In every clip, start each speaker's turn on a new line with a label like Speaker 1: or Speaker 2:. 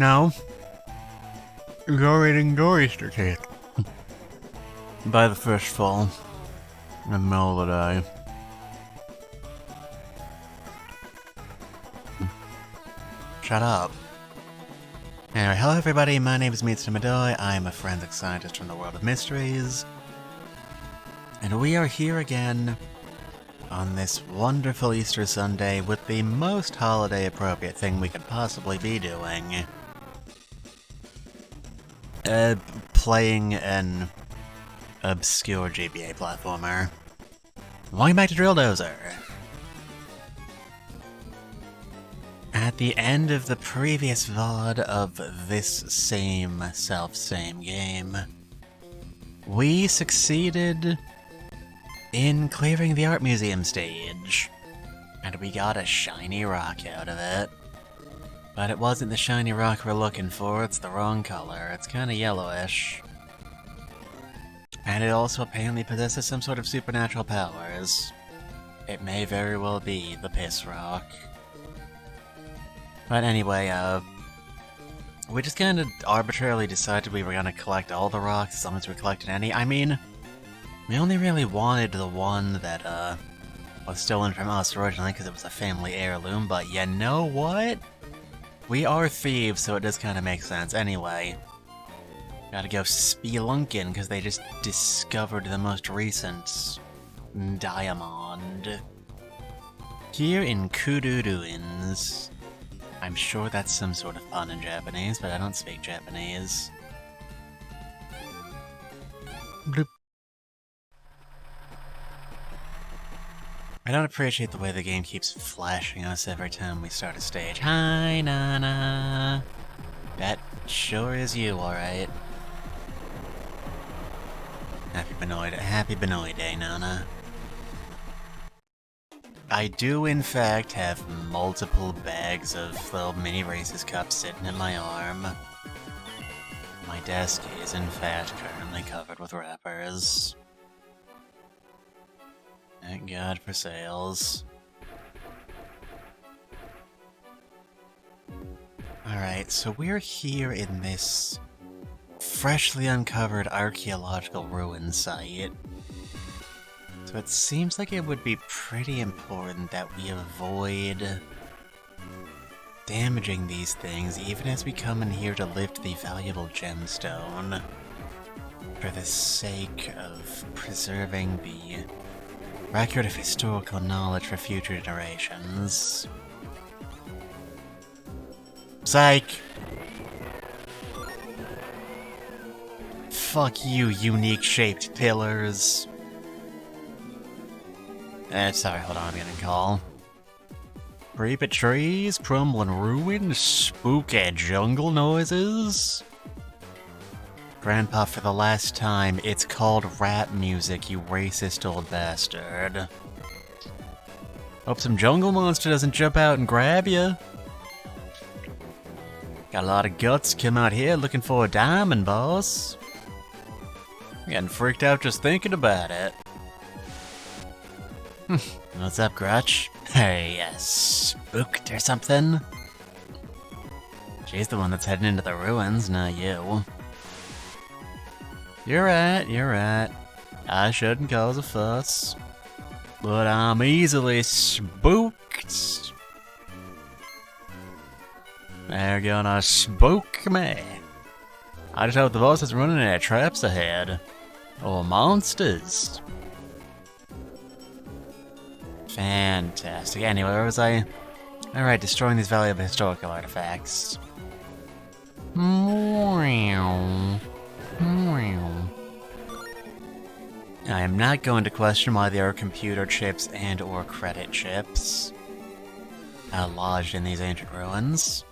Speaker 1: No. You're eating your Easter cake. By the first fall. In the middle of the day. Shut up. Anyway, hello everybody, my name is Mr. Madoy. I am a forensic scientist from the world of mysteries. And we are here again on this wonderful Easter Sunday with the most holiday appropriate thing we could possibly be doing. Playing an obscure GBA platformer. Welcome back to Drill Dozer. At the end of the previous VOD of this same self-same game, we succeeded in clearing the art museum stage, and we got a shiny rock out of it. But it wasn't the shiny rock we're looking for, it's the wrong color. It's kinda yellowish. And it also apparently possesses some sort of supernatural powers. It may very well be the piss rock. But anyway, we just kinda arbitrarily decided we were gonna collect all the rocks as long as we collected any. I mean, we only really wanted the one that, was stolen from us originally because it was a family heirloom, but you know what? We are thieves, so it does kind of make sense. Anyway, gotta go spelunking because they just discovered the most recent diamond. Here in Kudu Ruins. I'm sure that's some sort of pun in Japanese, but I don't speak Japanese. Bloop. I don't appreciate the way the game keeps flashing us every time we start a stage. Hi, Nana! That sure is you, alright. Happy Benoit Day, Nana. I do, in fact, have multiple bags of little mini Reese's cups sitting in my arm. My desk is, in fact, currently covered with wrappers. Thank God for sales. Alright, so we're here in this freshly uncovered archaeological ruin site. So it seems like it would be pretty important that we avoid damaging these things even as we come in here to lift the valuable gemstone for the sake of preserving the record of historical knowledge for future generations. Psych! Fuck you, unique-shaped pillars. Sorry, hold on, I'm getting a call. Creepy trees, crumbling ruins, spooky jungle noises. Grandpa, for the last time, it's called rap music, you racist old bastard. Hope some jungle monster doesn't jump out and grab you. Got a lot of guts come out here looking for a diamond, boss. Getting freaked out just thinking about it. What's up, Grutch? Hey, spooked or something? She's the one that's heading into the ruins, not you. You're right. I shouldn't cause a fuss. But I'm easily spooked. They're gonna spook me. I just hope the boss is running any traps ahead. Or monsters. Fantastic. Anyway, where was I? Alright, destroying these valuable historical artifacts. I am not going to question why there are computer chips and or credit chips lodged in these ancient ruins.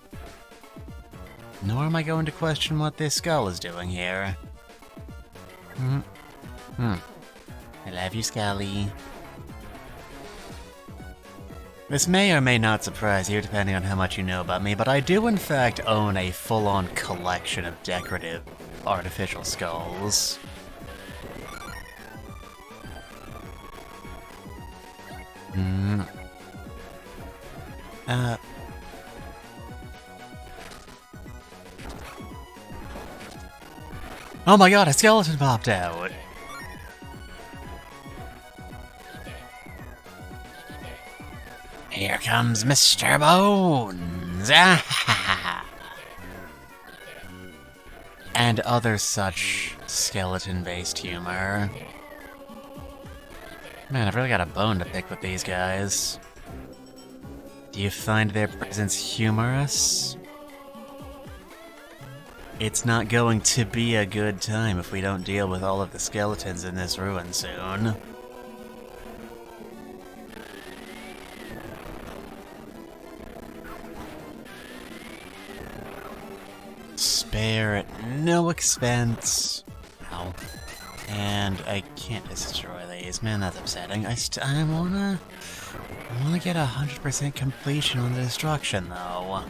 Speaker 1: Nor am I going to question what this skull is doing here. I love you, Scully. This may or may not surprise you, depending on how much you know about me, but I do in fact own a full-on collection of decorative artificial skulls. Oh my god, a skeleton popped out! Here comes Mr. Bones! And other such skeleton-based humor. Man, I've really got a bone to pick with these guys. Do you find their presence humorous? It's not going to be a good time if we don't deal with all of the skeletons in this ruin soon. Spare at no expense. Ow. And I can't destroy these. Man, that's upsetting. I wanna get 100% completion on the destruction, though.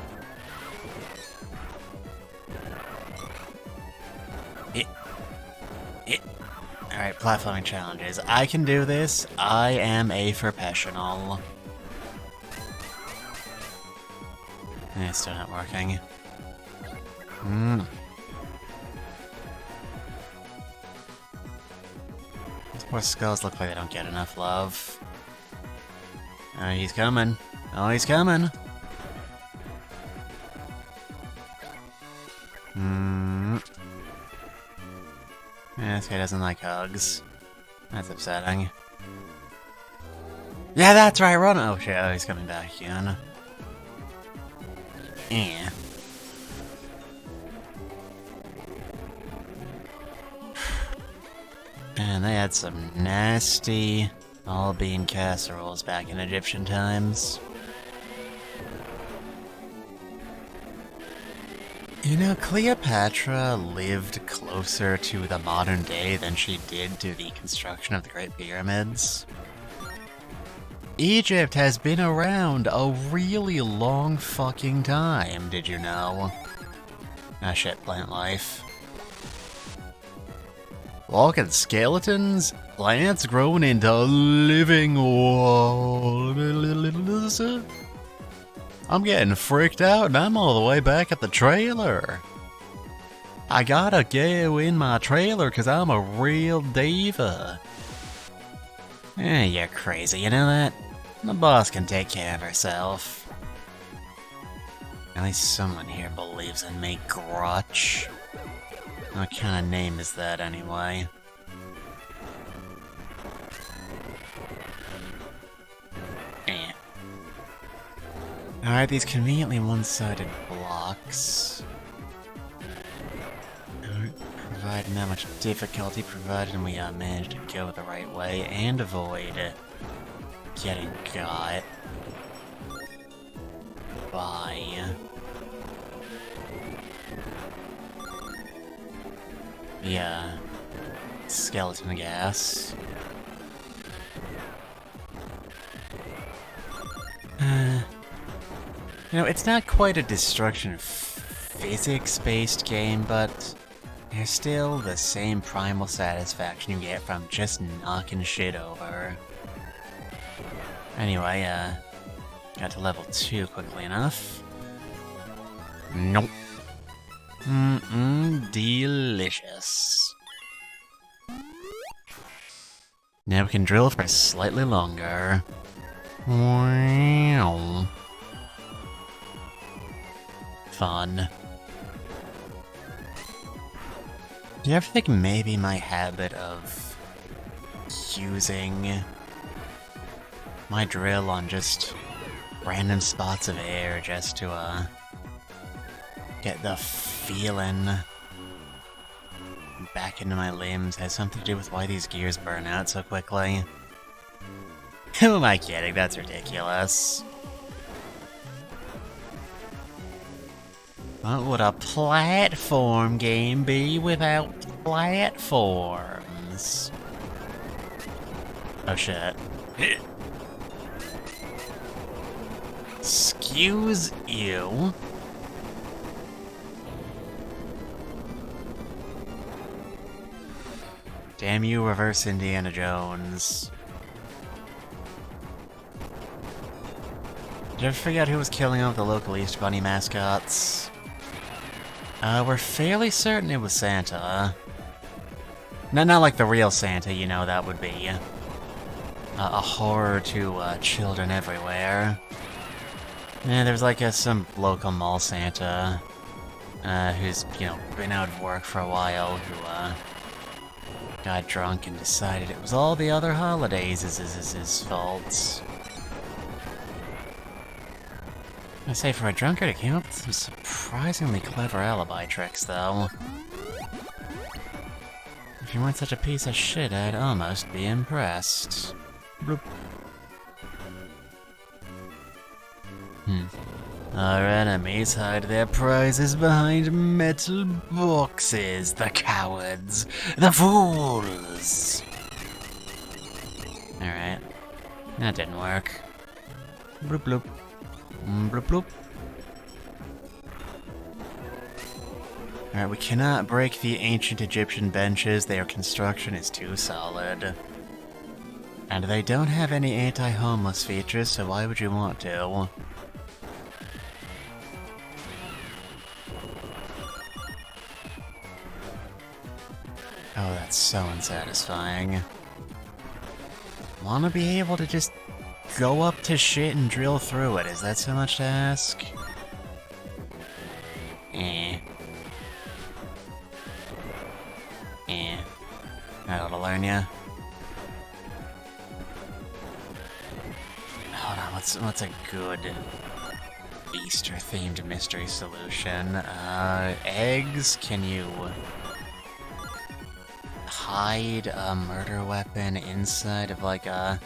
Speaker 1: Alright, platforming challenges. I can do this. I am a professional. It's still not working. These poor skulls look like they don't get enough love. Oh, he's coming. Oh, he's coming. Yeah, this guy doesn't like hugs. That's upsetting. Yeah, that's right, run! Oh shit, oh, he's coming back again. Yeah. Man, they had some nasty all-bean casseroles back in Egyptian times. You know, Cleopatra lived closer to the modern day than she did to the construction of the Great Pyramids. Egypt has been around a really long fucking time, did you know? Ah shit, plant life. Look at skeletons, plants growing into living walls. I'm getting freaked out and I'm all the way back at the trailer. I gotta go in my trailer because I'm a real diva. Eh, you're crazy, you know that? The boss can take care of herself. At least someone here believes in me, Grotch. What kind of name is that, anyway? Eh. Alright, these conveniently one-sided blocks aren't providing that much difficulty, provided we manage to go the right way and avoid getting got by yeah, skeleton gas. You know, it's not quite a destruction physics-based game, but there's still the same primal satisfaction you get from just knocking shit over. Anyway, got to level 2 quickly enough. Nope. Delicious. Now we can drill for slightly longer. Wow. Fun. Do you ever think maybe my habit of using my drill on just random spots of air just to, get the feeling back into my limbs has something to do with why these gears burn out so quickly? Who am I kidding? That's ridiculous. What would a platform game be without platforms? Oh shit. Excuse you. Damn you, reverse Indiana Jones. Did you ever figure out who was killing off the local Easter Bunny mascots? We're fairly certain it was Santa. Not like the real Santa, you know, that would be a horror to children everywhere. Yeah, there's like some local mall Santa who's, you know, been out of work for a while, who got drunk and decided it was all the other holidays is his fault. I say, for a drunkard, it came up with some surprisingly clever alibi tricks, though. If you weren't such a piece of shit, I'd almost be impressed. Bloop. Our enemies hide their prizes behind metal boxes. The cowards. The fools. Alright. That didn't work. Bloop bloop. Bloop bloop. Alright, we cannot break the ancient Egyptian benches. Their construction is too solid. And they don't have any anti-homeless features, so why would you want to? Oh, that's so unsatisfying. Wanna be able to just go up to shit and drill through it? Is that so much to ask? I ought to learn ya. Hold on, what's a good Easter-themed mystery solution? Eggs? Can you hide a murder weapon inside of like a...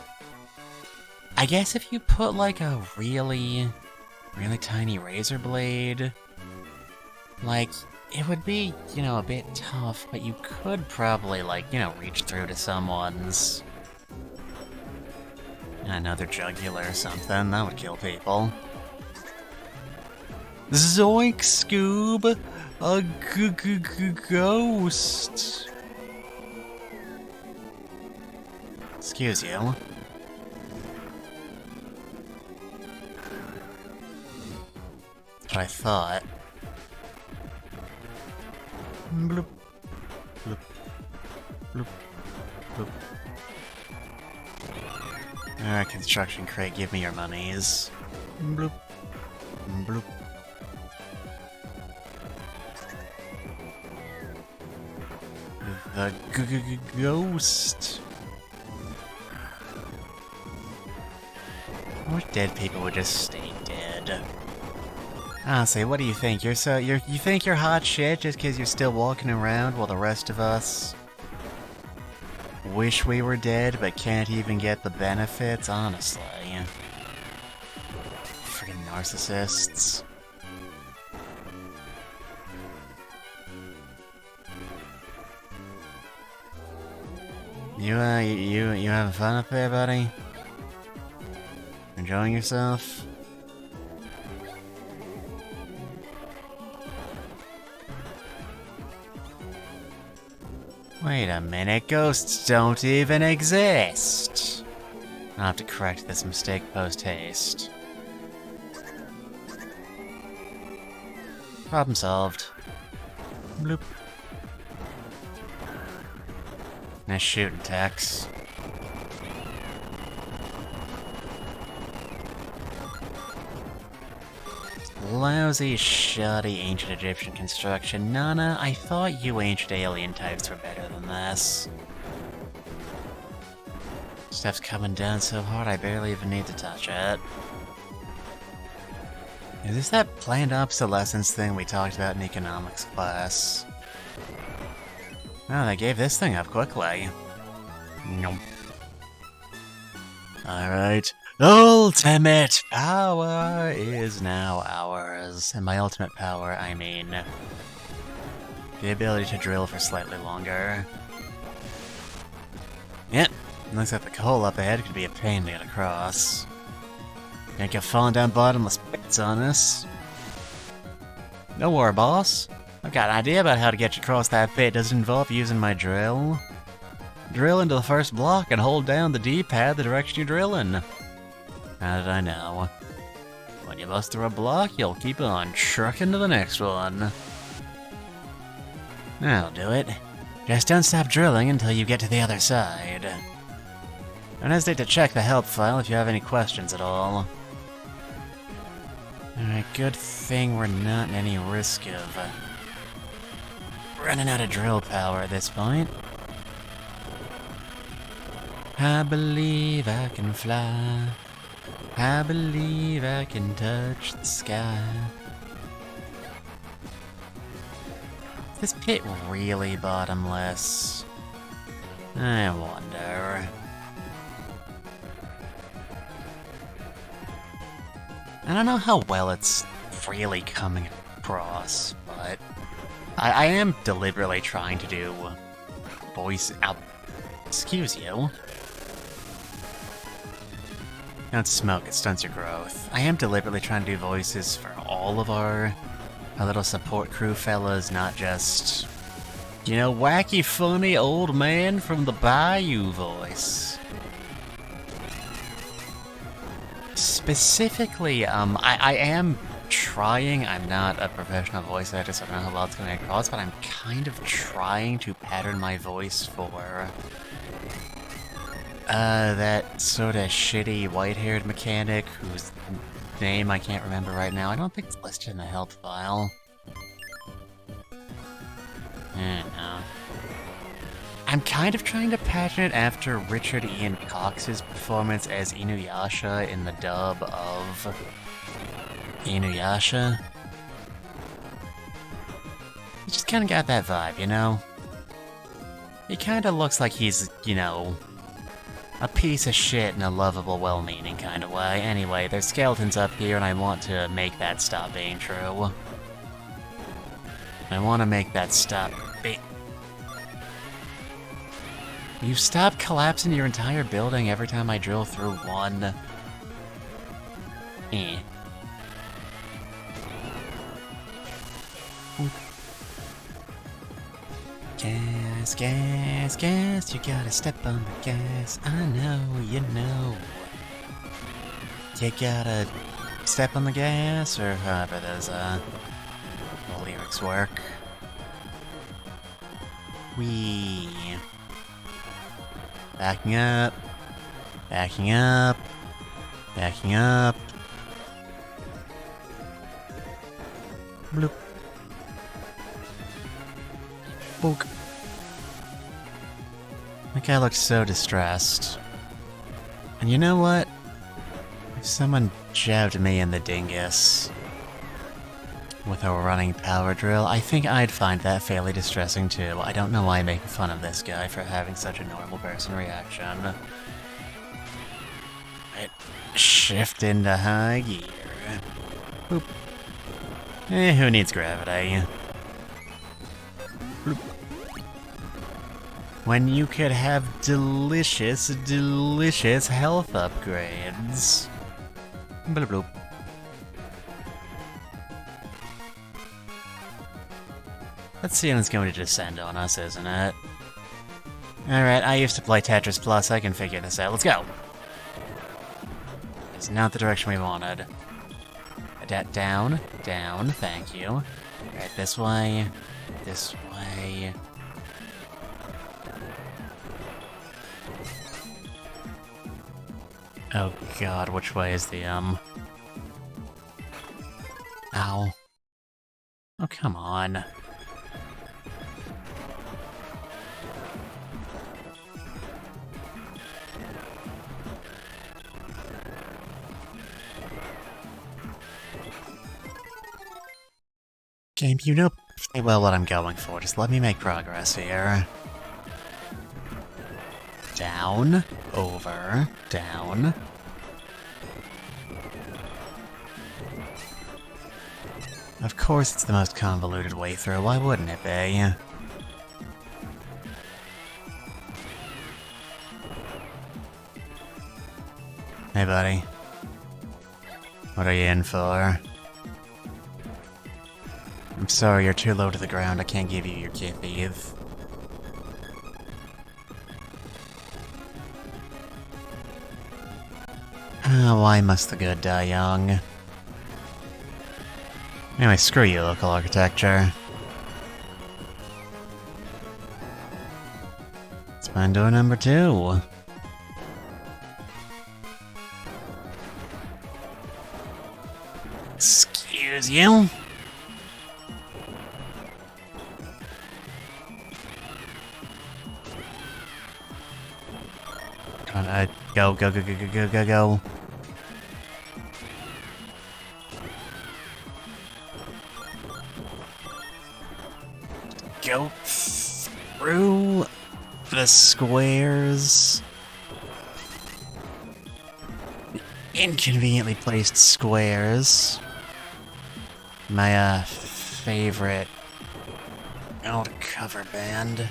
Speaker 1: I guess if you put like a really tiny razor blade, like, it would be, you know, a bit tough, but you could probably, like, you know, reach through to someone's... another jugular or something. That would kill people. Zoink, Scoob! A ghost! Excuse you. That's what I thought. Bloop. Bloop. Bloop. Bloop. Alright, construction crate, give me your monies. Bloop. Bloop. The ghost. I wish dead people would just stay dead. Honestly, what do you think? You think you're hot shit just because you're still walking around while the rest of us wish we were dead but can't even get the benefits? Honestly. Freaking narcissists. You having fun up there, buddy? Enjoying yourself? Wait a minute, ghosts don't even exist! I'll have to correct this mistake post-haste. Problem solved. Bloop. Nice shooting, Tex. Lousy, shoddy ancient Egyptian construction. Nana, I thought you ancient alien types were better than this. Stuff's coming down so hard I barely even need to touch it. Is this that planned obsolescence thing we talked about in economics class? Oh, they gave this thing up quickly. Nope. Alright. Ultimate power is now ours. And by ultimate power, I mean the ability to drill for slightly longer. Yep, looks like the hole up ahead could be a pain to get across. Can't get falling down bottomless pits on us. No war, boss. I've got an idea about how to get you across that pit. Does it involve using my drill? Drill into the first block and hold down the D-pad the direction you're drilling. How did I know? When you bust through a block, you'll keep on trucking to the next one. That'll do it. Just don't stop drilling until you get to the other side. Don't hesitate to check the help file if you have any questions at all. Alright, good thing we're not in any risk of running out of drill power at this point. I believe I can fly. I believe I can touch the sky. Is this pit really bottomless? I wonder. I don't know how well it's really coming across, but I am deliberately trying to do voice out. Excuse you. Don't smoke, it stunts your growth. I am deliberately trying to do voices for all of our little support crew fellas, not just, you know, wacky, funny old man from the bayou voice. Specifically, I am trying, I'm not a professional voice actor, so I don't know how well it's coming across, but I'm kind of trying to pattern my voice for that sort of shitty white-haired mechanic whose name I can't remember right now. I don't think it's listed in the help file. No. I'm kind of trying to pattern it after Richard Ian Cox's performance as Inuyasha in the dub of Inuyasha. He just kind of got that vibe, you know? He kind of looks like he's, you know, a piece of shit in a lovable, well-meaning kind of way. Anyway, there's skeletons up here, and I want to make that stop being true. I want to make that stop being... You stop collapsing your entire building every time I drill through one. Eh. Gas, gas, gas, you gotta step on the gas. I know, you know. You gotta step on the gas, or however those, lyrics work. Wee. Backing up. Backing up. Backing up. Bloop. Book. That guy looks so distressed. And you know what? If someone jabbed me in the dingus with a running power drill, I think I'd find that fairly distressing too. I don't know why I'm making fun of this guy for having such a normal person reaction. Right. Shift into high gear. Boop. Who needs gravity? Bloop. When you could have delicious, delicious health upgrades. Bloop bloop. That ceiling's going to descend on us, isn't it? Alright, I used to play Tetris Plus, I can figure this out. Let's go! It's not the direction we wanted. Down, down, thank you. Alright, this way. This way. Oh god, which way is the, Ow. Oh, come on. Game, you know pretty well what I'm going for. Just let me make progress here. Down, over, down. Of course it's the most convoluted way through, why wouldn't it be? Hey buddy. What are you in for? I'm sorry, you're too low to the ground, I can't give you your kit, Eve. Why must the good die young? Anyway, screw you, local architecture. Find door number 2. Excuse you? Come on, go, go, go, go, go, go, go, go. Go through the squares. The inconveniently placed squares. My, favorite old cover band.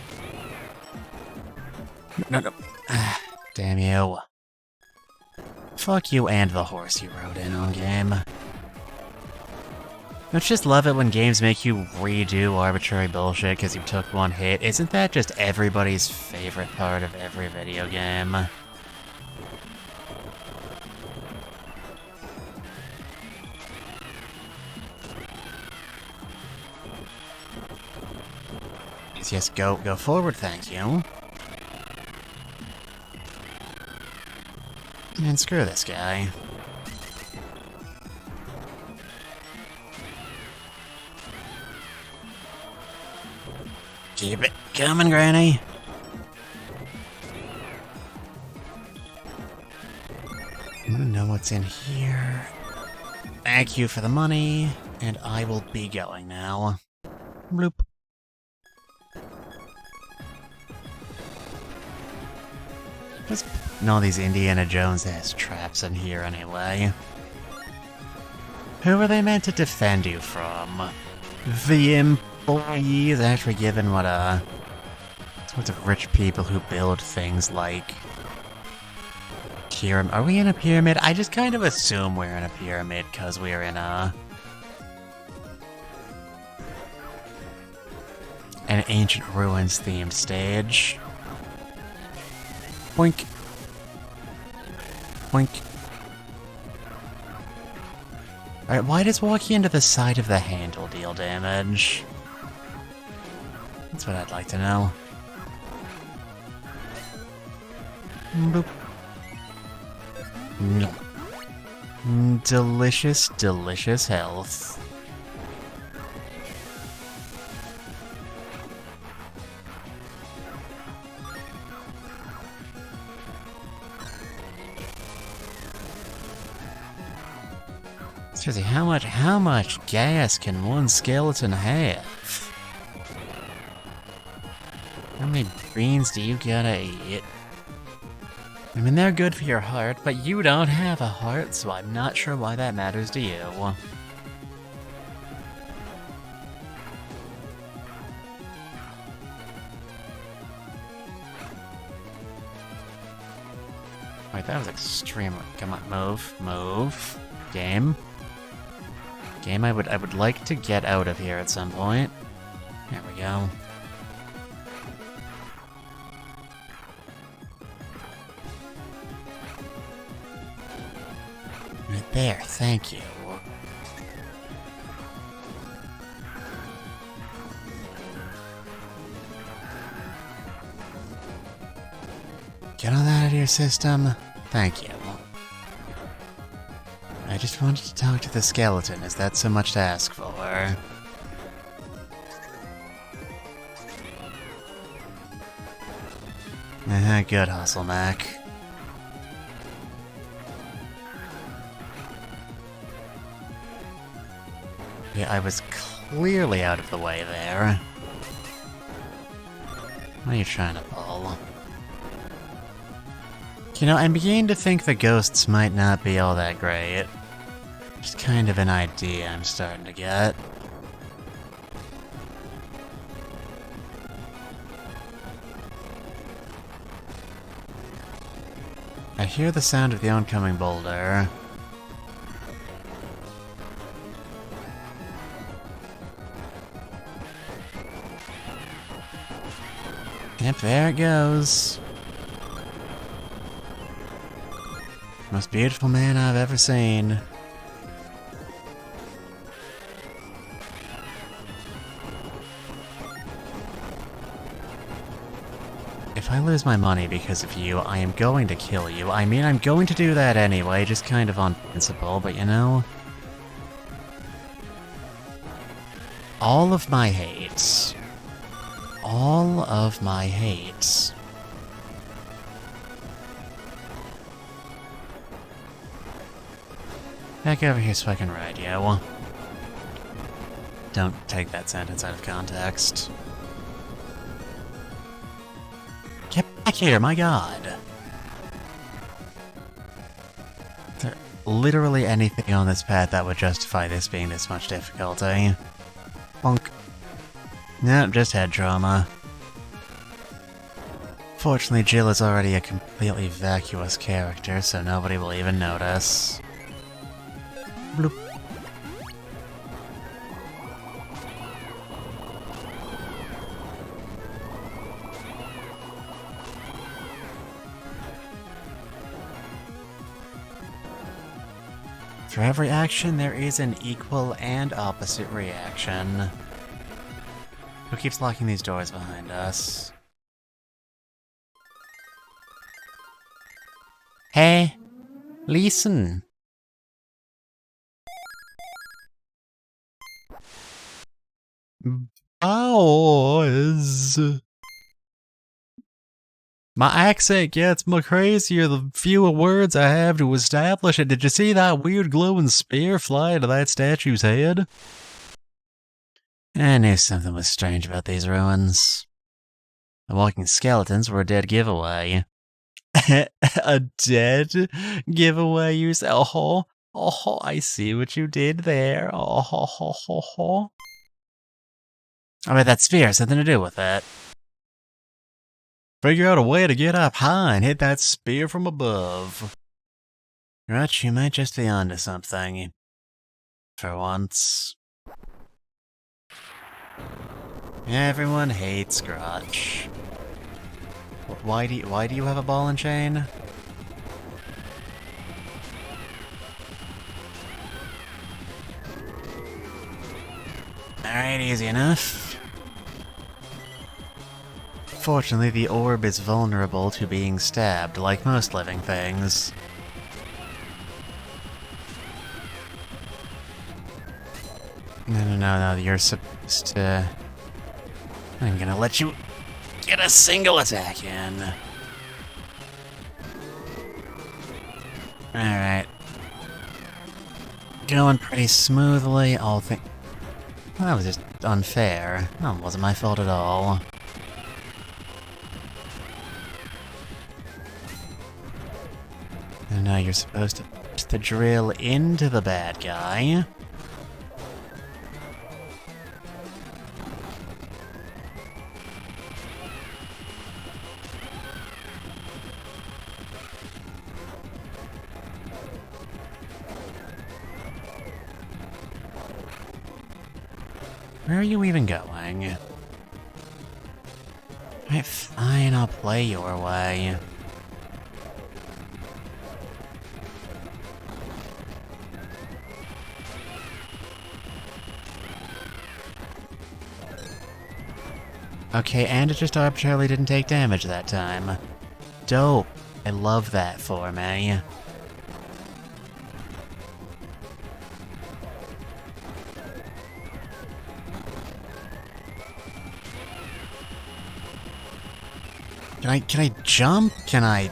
Speaker 1: No, no. Damn you. Fuck you and the horse you rode in on game. Don't you just love it when games make you redo arbitrary bullshit because you took one hit? Isn't that just everybody's favorite part of every video game? Yes, go forward, thank you. And screw this guy. Keep it coming, Granny. I wanna know what's in here. Thank you for the money, and I will be going now. Bloop. What's all these Indiana Jones-ass traps in here anyway? Who are they meant to defend you from? The employees actually given what, sorts of rich people who build things like... Are we in a pyramid? I just kind of assume we're in a pyramid because we're in an ancient ruins themed stage. Boink. Boink. Alright, why does walking into the side of the handle deal damage? That's what I'd like to know. Boop. Delicious, delicious health. Seriously, how much gas can one skeleton have? How many beans do you gotta eat? I mean, they're good for your heart, but you don't have a heart, so I'm not sure why that matters to you. Wait, that was extremely... Come on, move, move. Game. Game, I would like to get out of here at some point. There we go. Right there, thank you. Get all that out of your system. Thank you. I just wanted to talk to the skeleton. Is that so much to ask for? Good hustle, Mac. Yeah, I was clearly out of the way there. What are you trying to pull? You know, I'm beginning to think the ghosts might not be all that great. Just kind of an idea I'm starting to get. I hear the sound of the oncoming boulder. Yep, there it goes. Most beautiful man I've ever seen. If I lose my money because of you, I am going to kill you. I mean, I'm going to do that anyway, just kind of on principle, but you know... All of my hate. All of my hate. Back over here so I can ride you. Don't take that sentence out of context. Get back here, my god! Is there literally anything on this path that would justify this being this much difficulty? Bonk. Nope, just head trauma. Fortunately, Jill is already a completely vacuous character, so nobody will even notice. Bloop. For every action, there is an equal and opposite reaction. Who keeps locking these doors behind us? Hey, listen. Bows. My accent gets more crazier the fewer words I have to establish it. Did you see that weird glowing spear fly into that statue's head? I knew something was strange about these ruins. The walking skeletons were a dead giveaway. A dead giveaway, you say? Oh, I see what you did there. Oh. I bet that spear has something to do with it. Figure out a way to get up high and hit that spear from above. Grutch, you might just be onto something. For once. Everyone hates Grutch. Why do you have a ball and chain? Alright, easy enough. Fortunately, the orb is vulnerable to being stabbed, like most living things. No, you're supposed to... I'm gonna let you get a single attack in. Alright. Going pretty smoothly, all things... Well, that was just unfair. That wasn't my fault at all. And now you're supposed to drill into the bad guy. Where are you even going? Alright, fine, I'll play your way. Okay, and it just arbitrarily didn't take damage that time. Dope. I love that for me. Can I jump? Can I...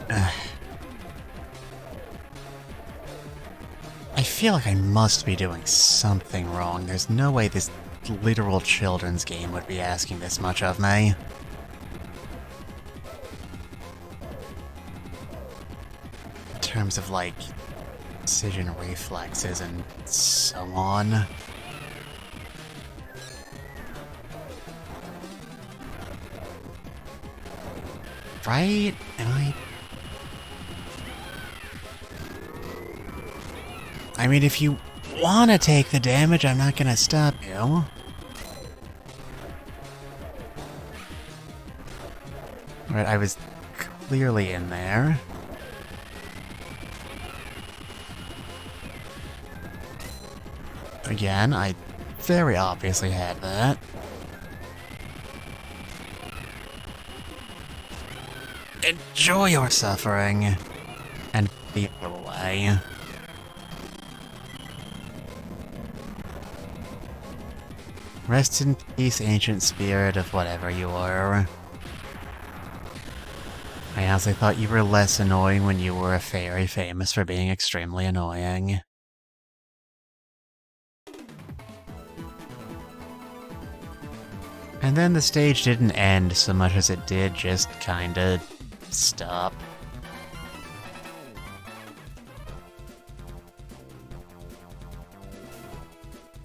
Speaker 1: I feel like I must be doing something wrong. There's no way this literal children's game would be asking this much of me. In terms of, like, precision reflexes and so on. Right? I mean, if you want to take the damage, I'm not gonna stop you. Right, I was clearly in there. Again, I very obviously had that. enjoy your suffering and feel away. Rest in peace, ancient spirit of whatever you are. I honestly thought you were less annoying when you were a fairy famous for being extremely annoying. And then the stage didn't end so much as it did just kinda stop.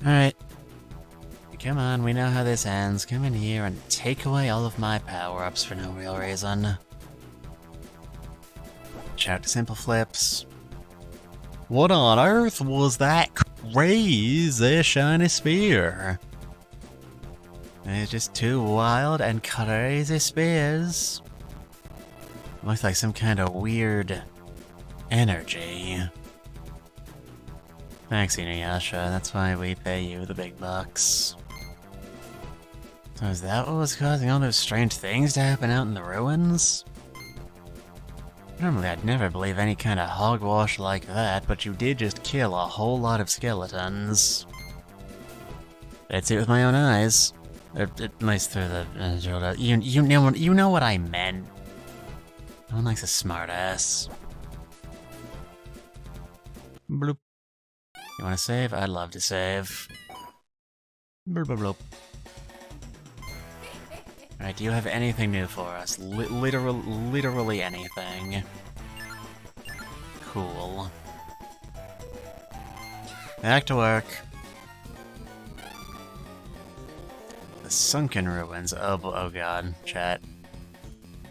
Speaker 1: Alright. Come on, we know how this ends. Come in here and take away all of my power-ups for no real reason. Shout to Simple Flips. What on earth was that crazy shiny spear? It's just two wild and crazy spears. Looks like some kind of weird energy. Thanks, Inuyasha. That's why we pay you the big bucks. So is that what was causing all those strange things to happen out in the ruins? Normally I'd never believe any kind of hogwash like that, but you did just kill a whole lot of skeletons. I'd see it with my own eyes. At least through the... you know what I meant. No one likes a smartass. Bloop. You wanna save? I'd love to save. Bloop bloop bloop. Alright, do you have anything new for us? Literally anything. Cool. Back to work. The sunken ruins. Oh god, chat.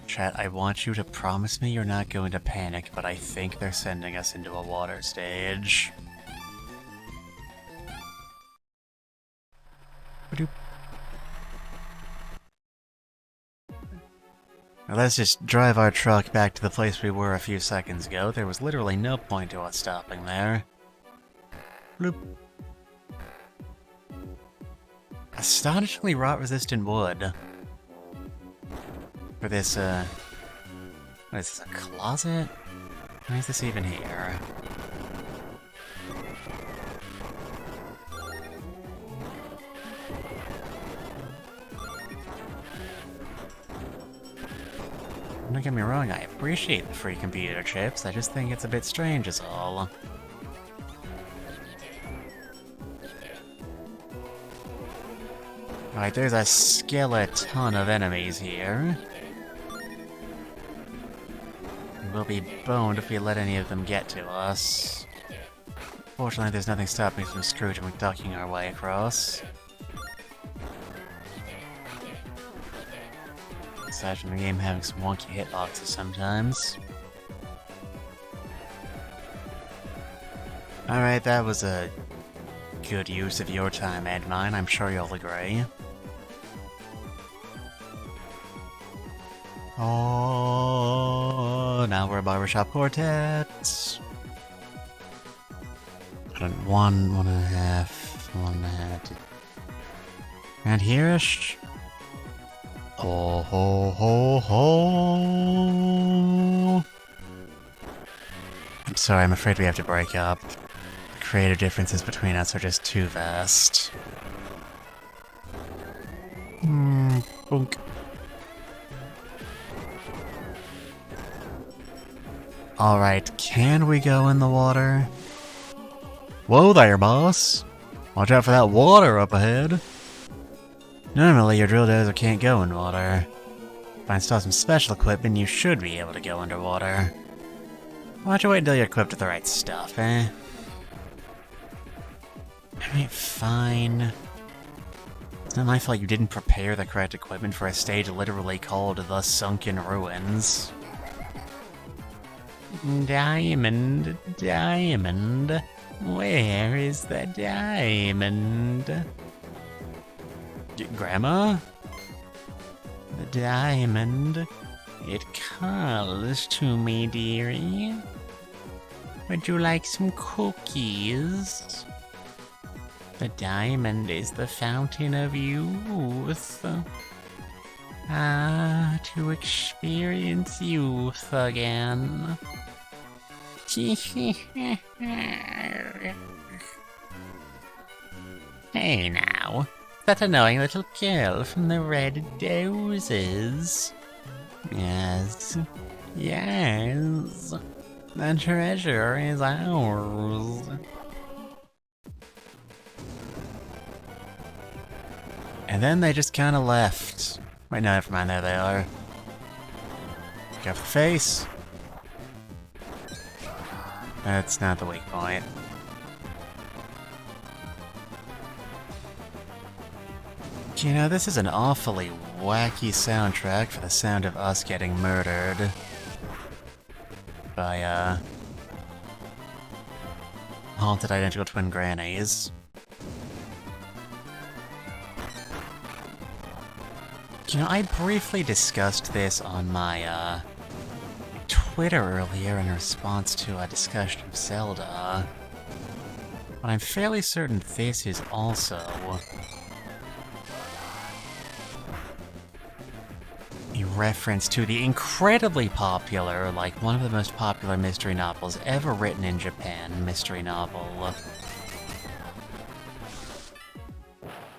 Speaker 1: Chat, I want you to promise me you're not going to panic, but I think they're sending us into a water stage. Ba-doop. Now let's just drive our truck back to the place we were a few seconds ago. There was literally no point to us stopping there. Bloop. Astonishingly rot-resistant wood. For this, what is this, a closet? Why is this even here? Don't get me wrong, I appreciate the free computer chips, I just think it's a bit strange is all. Alright, there's a skeleton of enemies here. We'll be boned if we let any of them get to us. Fortunately, there's nothing stopping us from Scrooge and McDucking our way across. Aside from the game having some wonky hitboxes sometimes. Alright, that was a good use of your time and mine, I'm sure you'll agree. Oh, now we're a barbershop quartet. One and a half. And here-ish. Ho ho ho ho! I'm sorry, I'm afraid we have to break up. The creative differences between us are just too vast. Boink. Alright, can we go in the water? Whoa there, boss! Watch out for that water up ahead! Normally, your drill dozer can't go in water. If I install some special equipment, you should be able to go underwater. Why don't you wait until you're equipped with the right stuff, eh? Alright, fine. It's not my fault you didn't prepare the correct equipment for a stage literally called The Sunken Ruins. Diamond, diamond, where is the diamond? Grandma? The diamond, it calls to me, dearie. Would you like some cookies? The diamond is the fountain of youth. To experience youth again. Hey now, that annoying little girl from the red Dozers. Yes, yes, the treasure is ours. And then they just kind of left. Wait, no, never mind, there they are. Go for the face. That's not the weak point. You know, this is an awfully wacky soundtrack for the sound of us getting murdered by, haunted identical twin grannies. You know, I briefly discussed this on my, Twitter earlier in response to a discussion of Zelda, but I'm fairly certain this is also a reference to the incredibly popular, like one of the most popular mystery novels ever written in Japan, mystery novel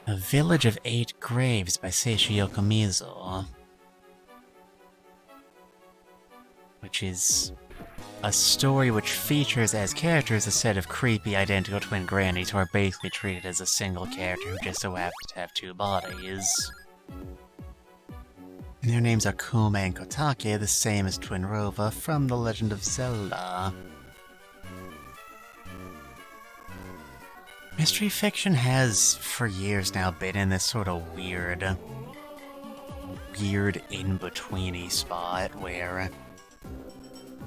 Speaker 1: A Village of Eight Graves by Seishi Yokomizo, which is a story which features as characters a set of creepy identical twin grannies who are basically treated as a single character who just so happens to have two bodies. And their names are Kuma and Kotake, the same as Twin Rova from The Legend of Zelda. Mystery fiction has, for years now, been in this sort of weird in-betweeny spot where,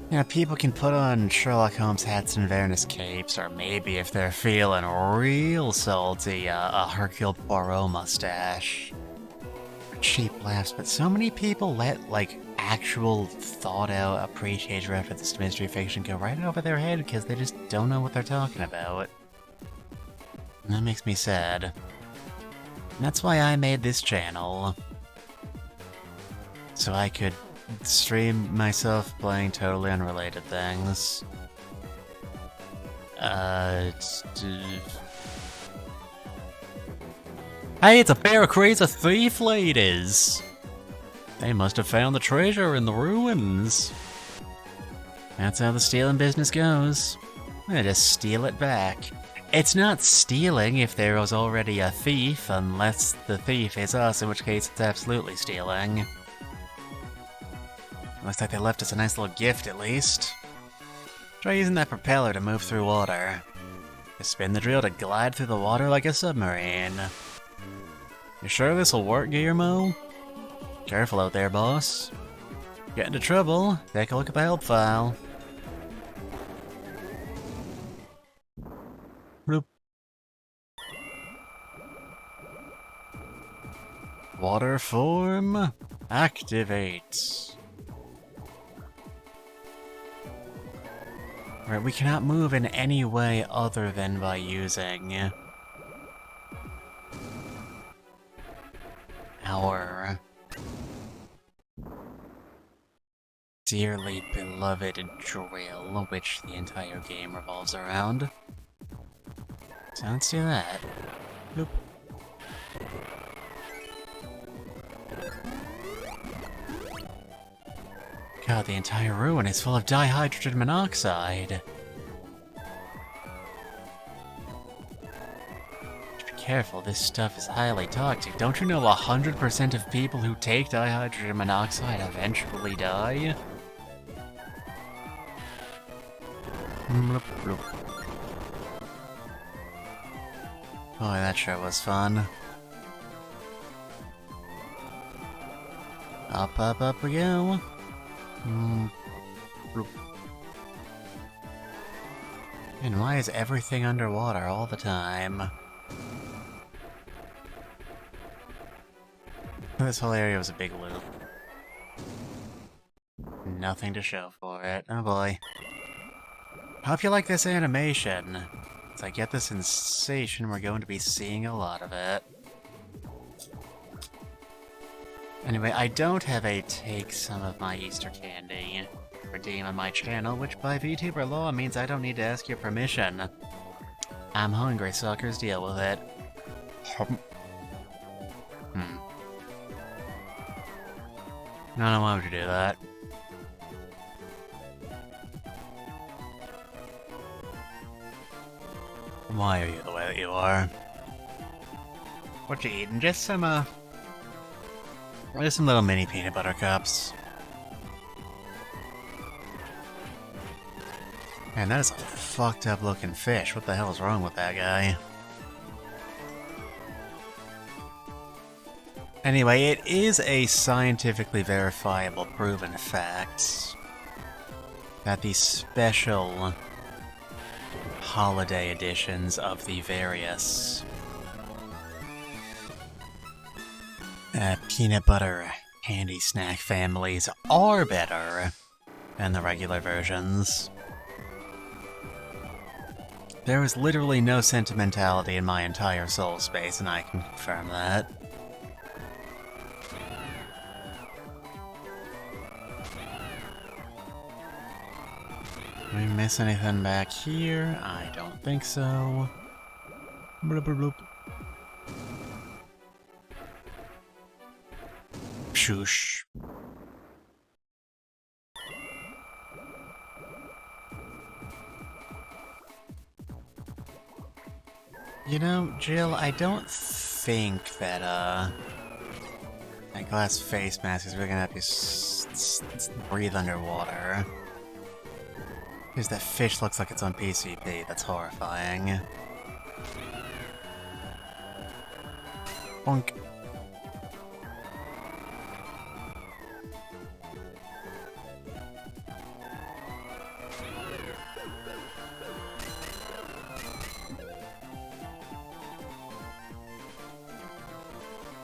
Speaker 1: you know, people can put on Sherlock Holmes hats and Vernus capes, or maybe if they're feeling real salty, a Hercule Poirot mustache. Cheap laughs, but so many people let, like, actual thought-out appreciation after this mystery fiction go right over their head because they just don't know what they're talking about. And that makes me sad. And that's why I made this channel. So I could stream myself playing totally unrelated things. Hey, it's a pair of crazy thief ladies! They must have found the treasure in the ruins. That's how the stealing business goes. I'm gonna just steal it back. It's not stealing if there was already a thief, unless the thief is us, in which case it's absolutely stealing. Looks like they left us a nice little gift, at least. Try using that propeller to move through water. Just spin the drill to glide through the water like a submarine. You sure this'll work, Guillermo? Careful out there, boss. Get into trouble, take a look at the help file. Bloop. Water form activate. Right, we cannot move in any way other than by using our dearly beloved drill, which the entire game revolves around. So let's do that. Boop. God, the entire ruin is full of dihydrogen monoxide. Be careful, this stuff is highly toxic. Don't you know 100% of people who take dihydrogen monoxide eventually die? Bloop, bloop. Boy, that sure was fun. Up, up, up we go. Bloop. And why is everything underwater all the time? This whole area was a big loop. Nothing to show for it. Oh boy. Hope you like this animation. As I get the sensation we're going to be seeing a lot of it. Anyway, I don't have a take some of my Easter candy redeem on my channel, which by VTuber law means I don't need to ask your permission. I'm hungry, suckers, deal with it. I don't want to do that. Why are you the way that you are? What you eating? Just some little mini peanut butter cups. Man, that is a fucked up looking fish. What the hell is wrong with that guy? Anyway, it is a scientifically verifiable proven fact that the special holiday editions of the various peanut butter candy snack families are better than the regular versions. There is literally no sentimentality in my entire soul space, and I can confirm that. Did we miss anything back here? I don't think so. Bloop, bloop, bloop. Shoosh. You know, Jill, I don't think that, that glass face mask is really gonna help you breathe underwater. Because that fish looks like it's on PCP, that's horrifying. Bonk.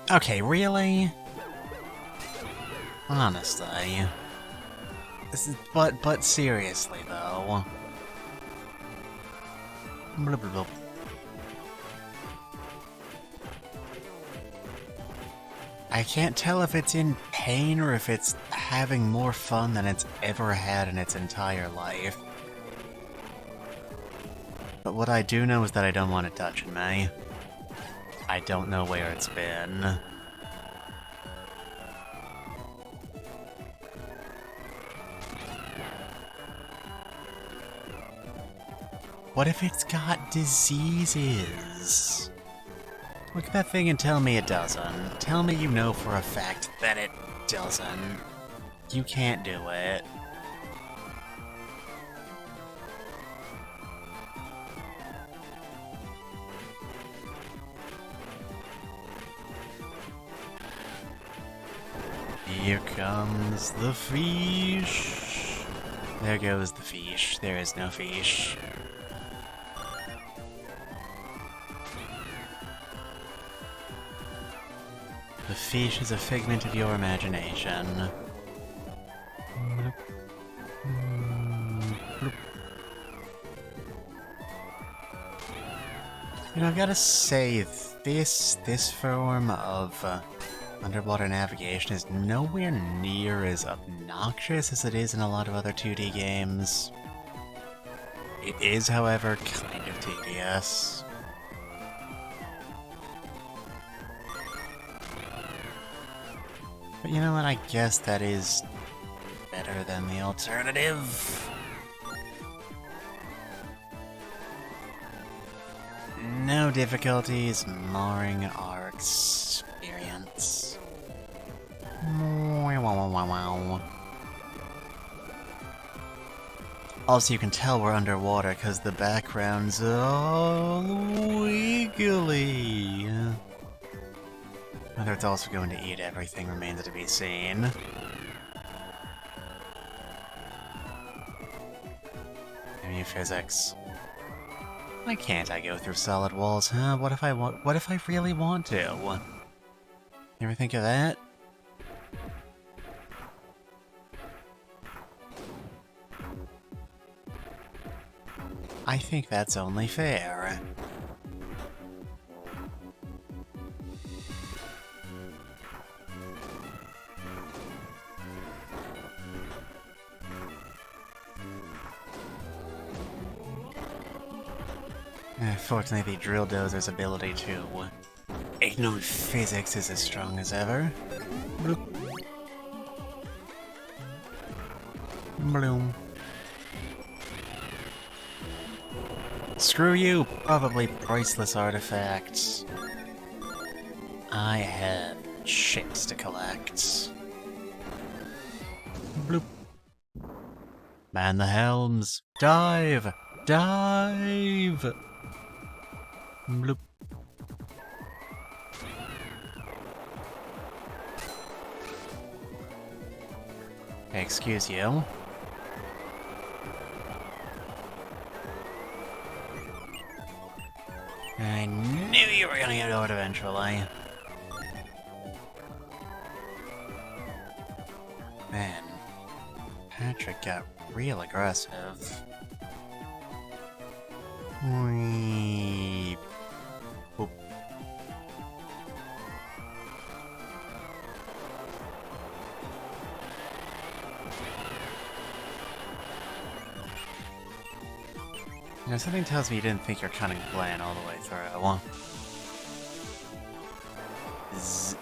Speaker 1: Okay, really? Honestly. This is, but seriously though. Blah, blah, blah. I can't tell if it's in pain or if it's having more fun than it's ever had in its entire life. But what I do know is that I don't want it touching me. I don't know where it's been. What if it's got diseases? Look at that thing and tell me it doesn't. Tell me you know for a fact that it doesn't. You can't do it. Here comes the fish. There goes the fish. There is no fish. The fish is a figment of your imagination. You know, I've gotta say, this form of underwater navigation is nowhere near as obnoxious as it is in a lot of other 2D games. It is, however, kind of tedious. But you know what, I guess that is better than the alternative. No difficulties marring our experience. Also, you can tell we're underwater because the background's all wiggly. Whether it's also going to eat everything remains to be seen. Give me physics. Why can't I go through solid walls, huh? What if I really want to? You ever think of that? I think that's only fair. Fortunately, the drill dozer's ability to ignore physics is as strong as ever. Bloop. Bloom. Screw you, probably priceless artifacts. I have shits to collect. Bloop. Man the helms. Dive! Dive! Bloop. Excuse you. I knew you were gonna get out eventually. Man, Patrick got real aggressive. Wee. Boop. Now something tells me you didn't think your cunning plan all the way through. Z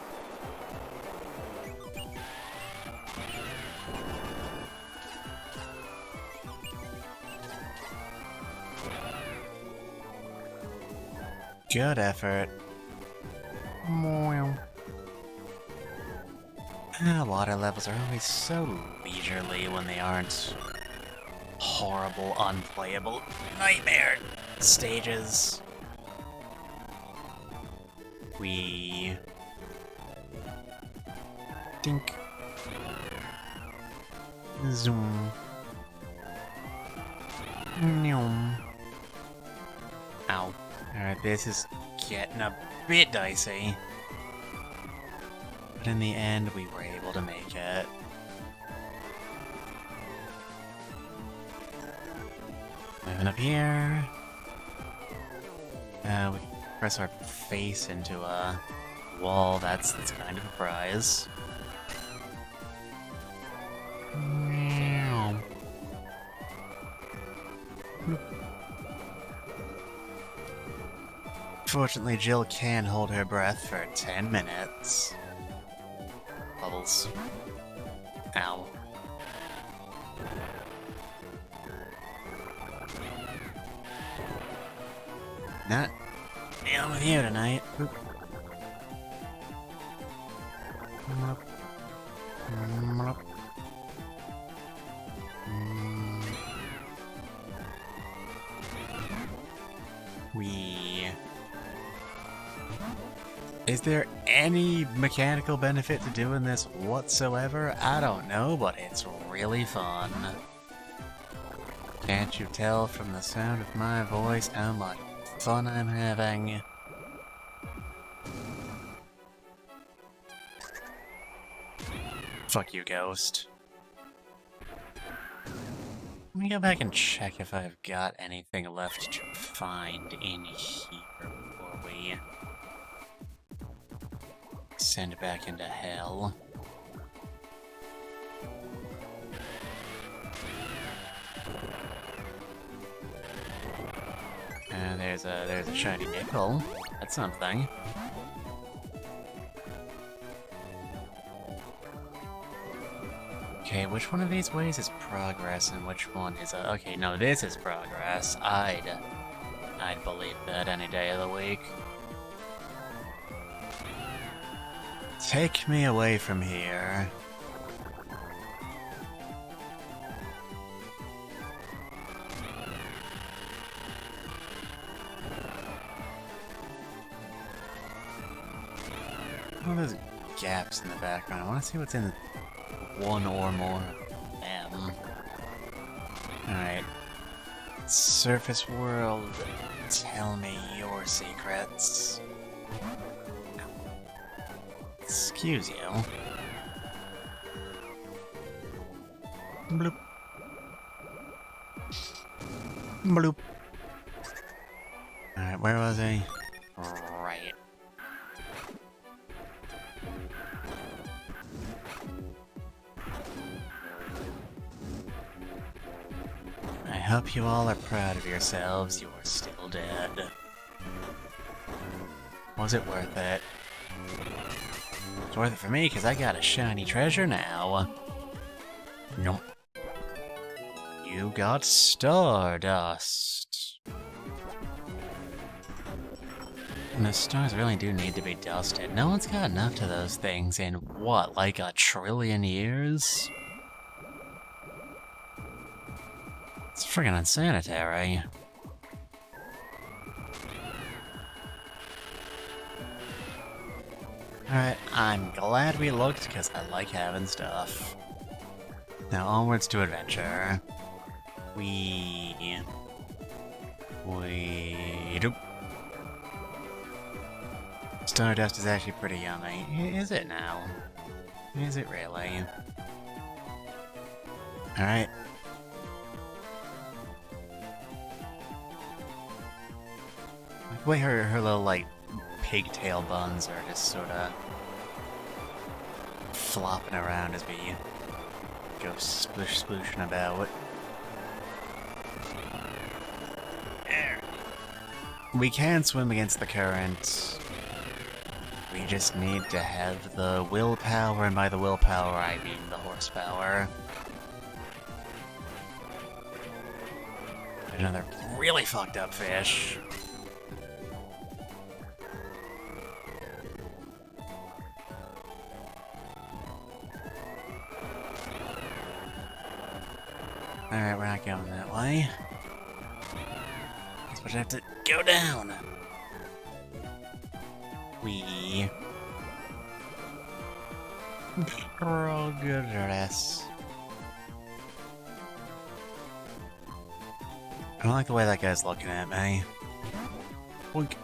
Speaker 1: Good effort. Water levels are always so leisurely when they aren't horrible, unplayable nightmare stages. We dink. Zoom. Noom. Ow. Alright, this is getting a bit dicey. But in the end, we were able to make it. Moving up here. We press our face into a wall. That's kind of a prize. Fortunately, Jill can hold her breath for 10 minutes. Bubbles. Ow. Not dealing with you tonight. Oop. Is there any mechanical benefit to doing this whatsoever? I don't know, but it's really fun. Can't you tell from the sound of my voice how much fun I'm having? Fuck you, ghost. Let me go back and check if I've got anything left to find in here before we send back into hell. There's a shiny nickel. That's something. Okay, which one of these ways is progress and which one is okay, no, this is progress. I'd believe that any day of the week. Take me away from here. All those gaps in the background. I want to see what's in one or more of them. Alright. Surface world, tell me your secrets. Excuse you. Bloop. Bloop. Alright, where was I? Right. I hope you all are proud of yourselves. You are still dead. Was it worth it? It's worth it for me, because I got a shiny treasure now. Nope. You got Stardust. And the stars really do need to be dusted. No one's got enough of those things in, what, like a trillion years? It's friggin' unsanitary. Alright, I'm glad we looked, because I like having stuff. Now onwards to adventure. Doop. Stardust is actually pretty yummy. Is it now? Is it really? Alright. Like the way her little, like, pigtail buns are just sorta flopping around as we go splooshing about. There. We can swim against the current. We just need to have the willpower, and by the willpower I mean the horsepower. Another really fucked up fish. Alright, we're not going that way. Guess we'll have to go down. Progress. I don't like the way that guy's looking at me. Wink.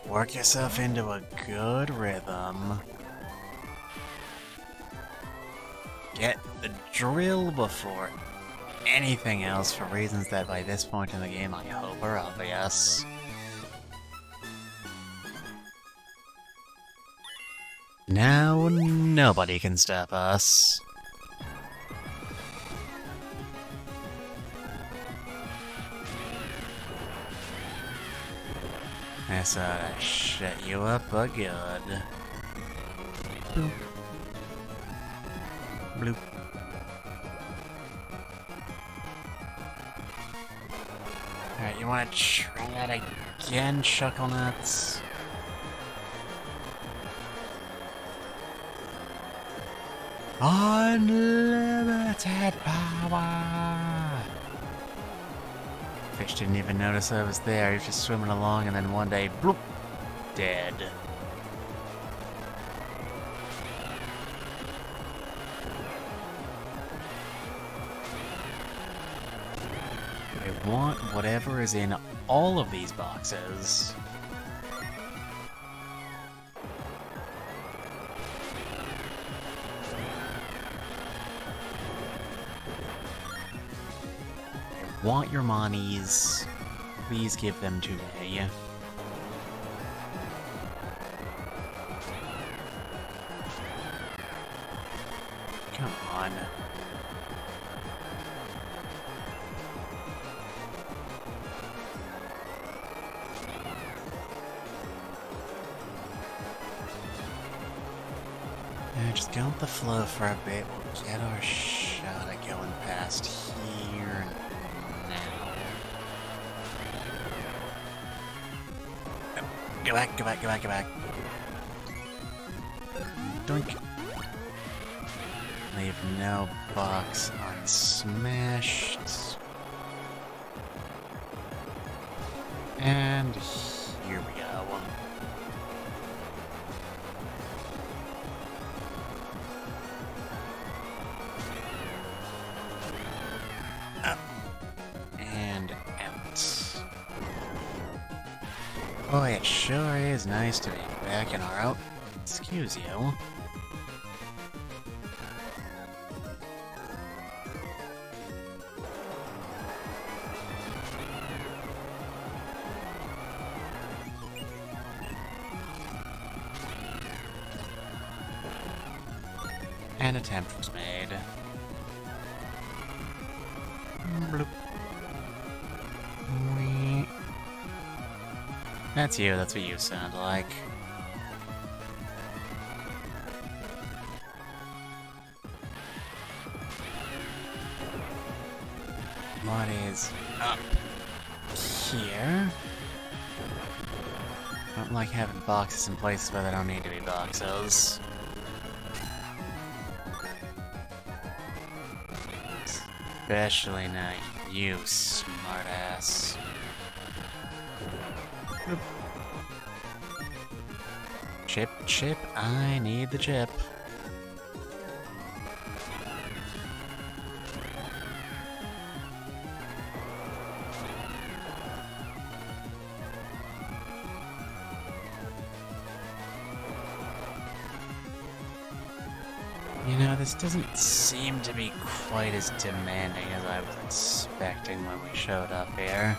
Speaker 1: Work yourself into a good rhythm. Get the drill before anything else for reasons that by this point in the game I hope are obvious. Now nobody can stop us. That's to shut you up a good. Bloop. Bloop. Alright, you wanna try that again, Chuckle Nuts? Unlimited power! Fish didn't even notice I was there. He was just swimming along, and then one day, bloop, dead. I want whatever is in all of these boxes. Want your monies. Please give them to me. Come on. Yeah, just go with the flow for a bit. We'll get our shot at going past here. Go back, go back, go back, go back. Doink. Leave no box unsmashed. And here we go. Up. And out. Boy, it sure is nice to be back in our out. Excuse you. An attempt was made. Bloop. Wee. That's you, that's what you sound like. What is up here? I don't like having boxes in places where there don't need to be boxes. Especially not you, smartass. Chip, chip, I need the chip. You know, this doesn't seem to be quite as demanding as I was expecting when we showed up here.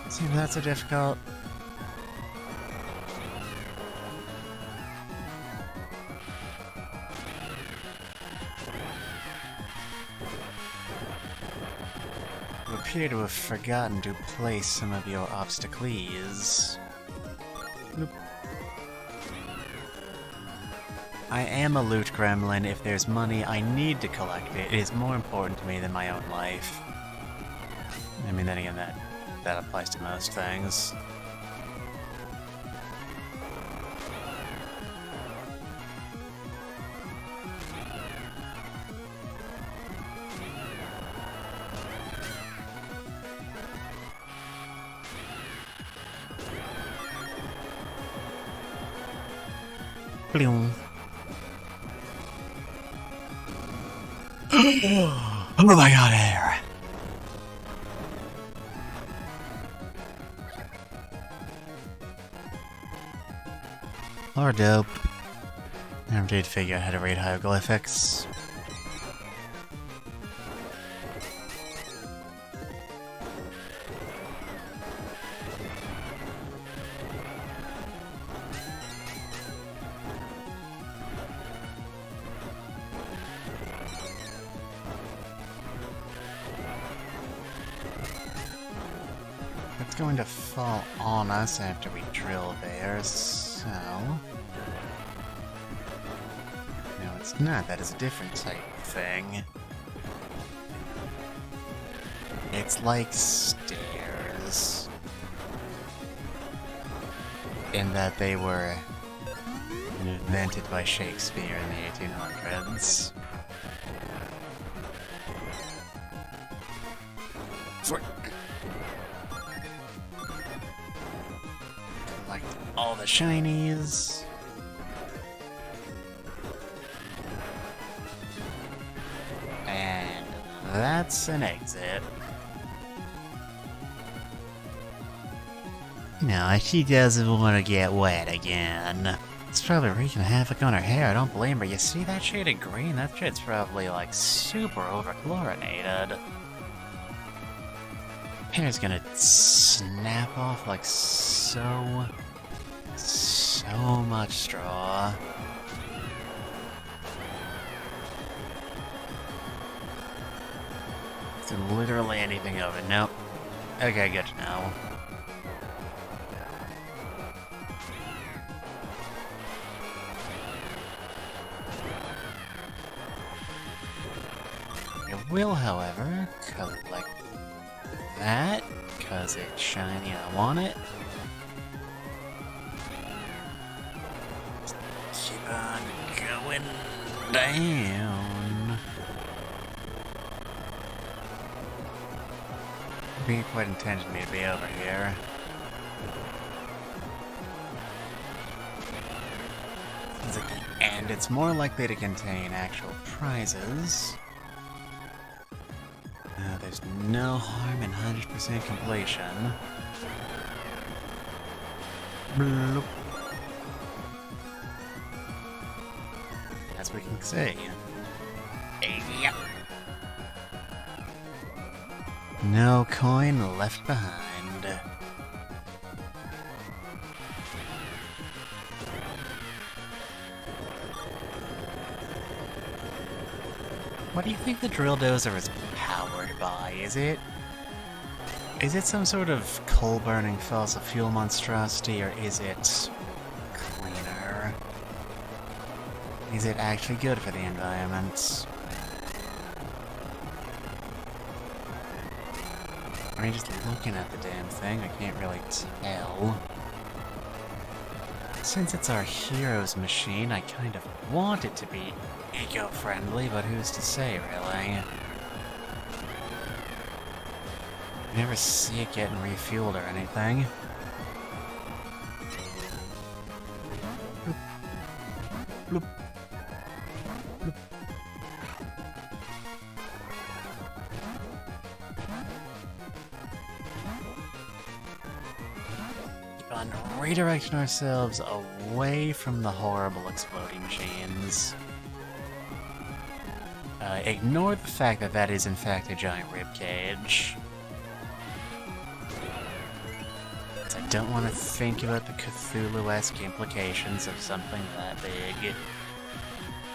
Speaker 1: Seems not so difficult. You appear to have forgotten to place some of your obstacles. Bloop. I am a loot gremlin. If there's money, I need to collect it. It is more important to me than my own life. I mean, then again, that applies to most things. Bloom. Oh my god, air! Or dope. Never did figure out how to read hieroglyphics. It's going to fall on us after we drill there, so... No, it's not. That is a different type of thing. It's like stairs. In that they were invented by Shakespeare in the 1800s. Collect all the shinies. And that's an exit. No, she doesn't want to get wet again. It's probably wreaking havoc on her hair, I don't blame her. You see that shade of green? That shit's probably like super over-chlorinated. Hair's gonna snap off like so much straw. It's literally anything of it. Nope. Okay, good to know. I will, however, collect that, because it's shiny and I want it. Just keep on going down. Being quite intended me to be over here. It's at the end. It's more likely to contain actual prizes. There's no harm in 100% completion. Bloop. As we can see. Yep. No coin left behind. What do you think the drill dozer is powered by? Is it some sort of coal-burning fossil fuel monstrosity, or is it cleaner? Is it actually good for the environment? I mean, just looking at the damn thing, I can't really tell. Since it's our hero's machine, I kind of want it to be eco-friendly, but who's to say, really? You never see it getting refueled or anything. Bloop. Bloop. Bloop. Keep on redirecting ourselves away from the horrible exploding machines. Ignore the fact that that is in fact a giant ribcage. I don't want to think about the Cthulhu-esque implications of something that big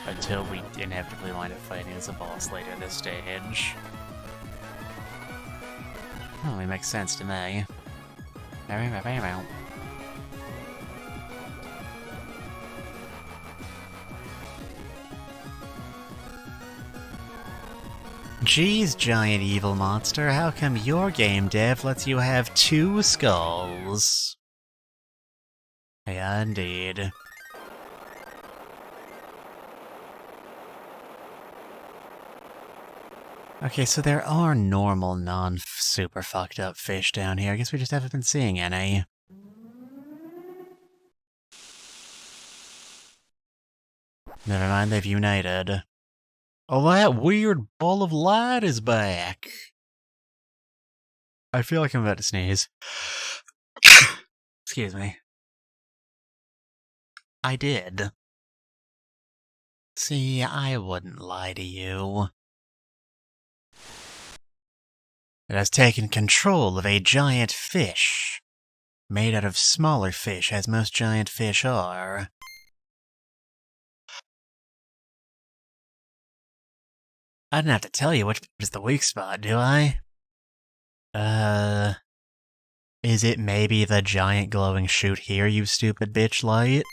Speaker 1: until we inevitably wind up fighting as a boss later this stage. Only makes sense to me. Geez, giant evil monster, how come your game dev lets you have 2 skulls? Yeah, indeed. Okay, so there are normal, non-super fucked up fish down here. I guess we just haven't been seeing any. Never mind, they've united. Oh, that weird ball of light is back. I feel like I'm about to sneeze. Excuse me. I did. See, I wouldn't lie to you. It has taken control of a giant fish. Made out of smaller fish, as most giant fish are. I don't have to tell you which is the weak spot, do I? Is it maybe the giant glowing chute here, you stupid bitch light?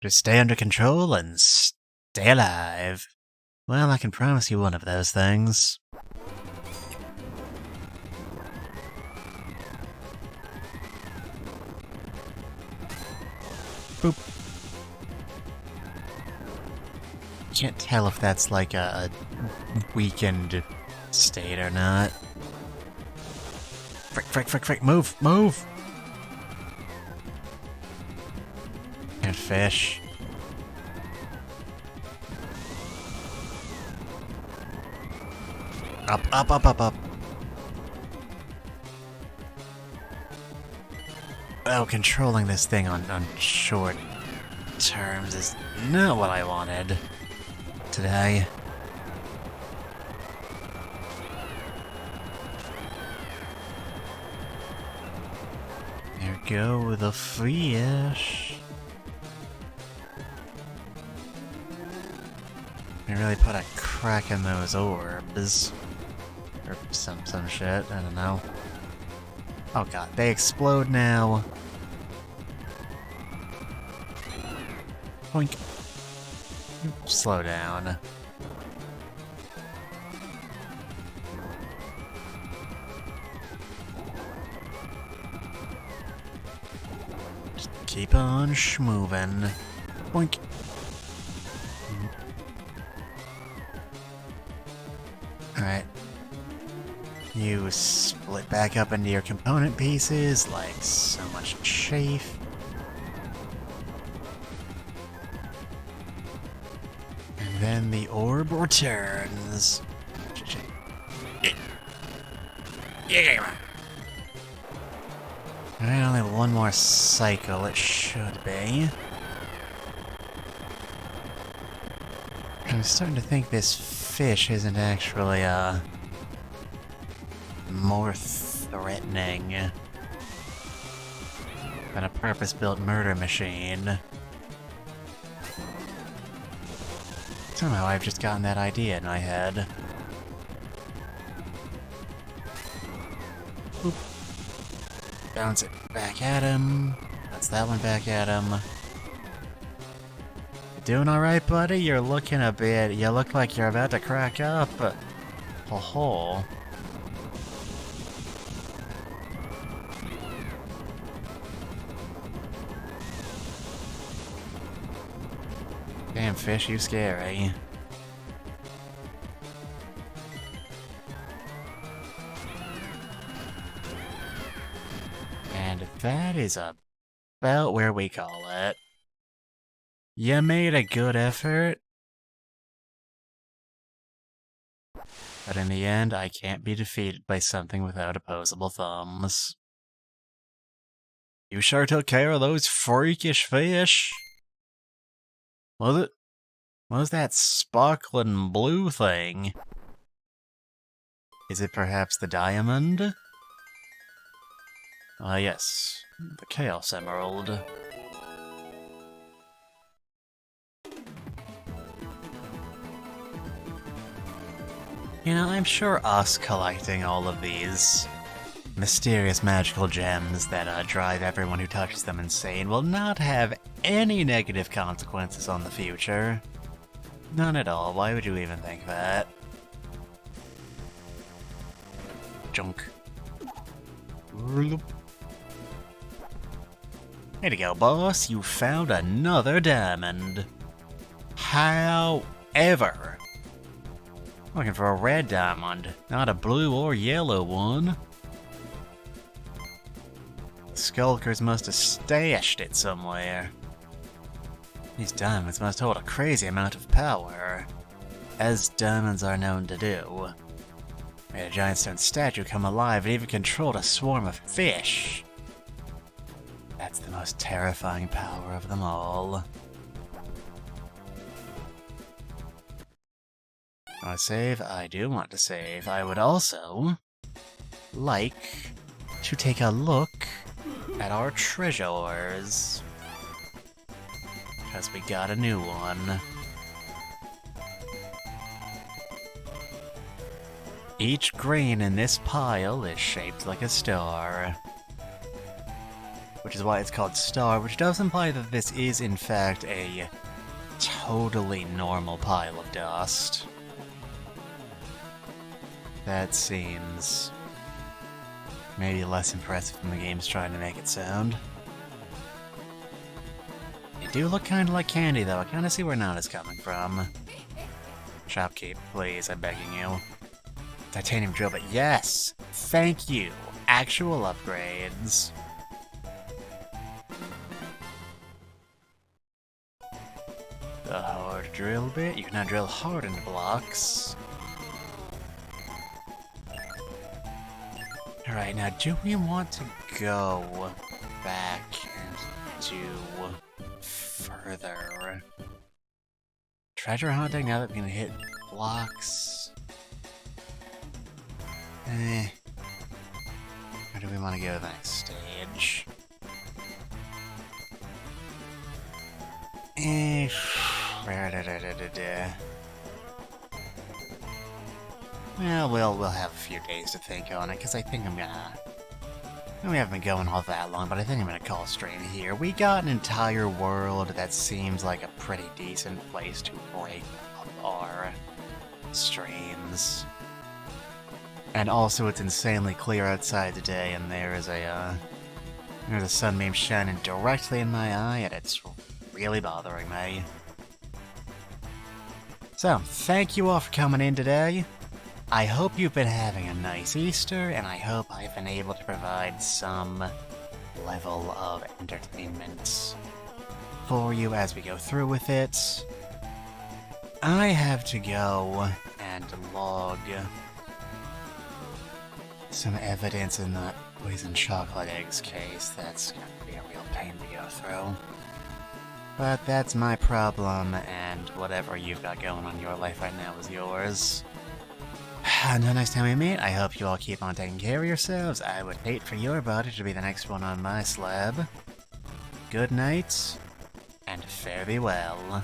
Speaker 1: Just stay under control and stay alive. Well, I can promise you one of those things. Boop. Can't tell if that's like a weakened state or not. Frick, frick, frick, frick, move, move! And fish. Up, up, up, up, up. Oh, controlling this thing on short terms is not what I wanted today. There go the fish. They really put a crack in those orbs. Or some shit, I don't know. Oh god, they explode now. Boink. Slow down. Just keep on schmovin'. Boink. Alright. You split back up into your component pieces like so much chaff. And then the orb returns. Alright, only one more cycle, it should be. I'm starting to think this fish isn't actually, more threatening than a purpose-built murder machine. Somehow I've just gotten that idea in my head. Boop. Bounce it back at him. That's that one back at him. You doing alright, buddy? You're looking a bit... You look like you're about to crack up. Ho ho. Damn fish, you scary. And that is about where we call it. You made a good effort. But in the end, I can't be defeated by something without opposable thumbs. You sure took care of those freakish fish. What was that sparkling blue thing? Is it perhaps the diamond? Ah, yes. The Chaos Emerald. You know, I'm sure us collecting all of these mysterious magical gems that drive everyone who touches them insane will not have any negative consequences on the future. None at all. Why would you even think that? Junk. Way to go, boss. You found another diamond. However, looking for a red diamond, not a blue or yellow one. Skulkers must have stashed it somewhere. These diamonds must hold a crazy amount of power, as diamonds are known to do. Made a giant stone statue come alive and even controlled a swarm of fish. That's the most terrifying power of them all. Want to save? I do want to save. I would also like to take a look at our treasures. Because we got a new one. Each grain in this pile is shaped like a star. Which is why it's called star, which does imply that this is in fact a totally normal pile of dust. That seems maybe less impressive than the game's trying to make it sound. They do look kind of like candy, though. I kind of see where Nana's coming from. Shopkeep, please, I'm begging you. Titanium drill, but yes! Thank you! Actual upgrades. The hard drill bit. You can now drill hardened blocks. Alright, now do we want to go back and do further treasure hunting now that we can hit blocks? Or do we want to go to the next stage? Well, we'll have a few days to think on it, because I think I'm gonna... We haven't been going all that long, but I think I'm gonna call a stream here. We got an entire world that seems like a pretty decent place to break up our streams. And also, it's insanely clear outside today, and there's a sunbeam shining directly in my eye, and it's really bothering me. So, thank you all for coming in today. I hope you've been having a nice Easter, and I hope I've been able to provide some level of entertainment for you as we go through with it. I have to go and log some evidence in that poison chocolate eggs case. That's gonna be a real pain to go through. But that's my problem, and whatever you've got going on in your life right now is yours. Until next time we meet, I hope you all keep on taking care of yourselves. I would hate for your body to be the next one on my slab. Good night, and fare thee well.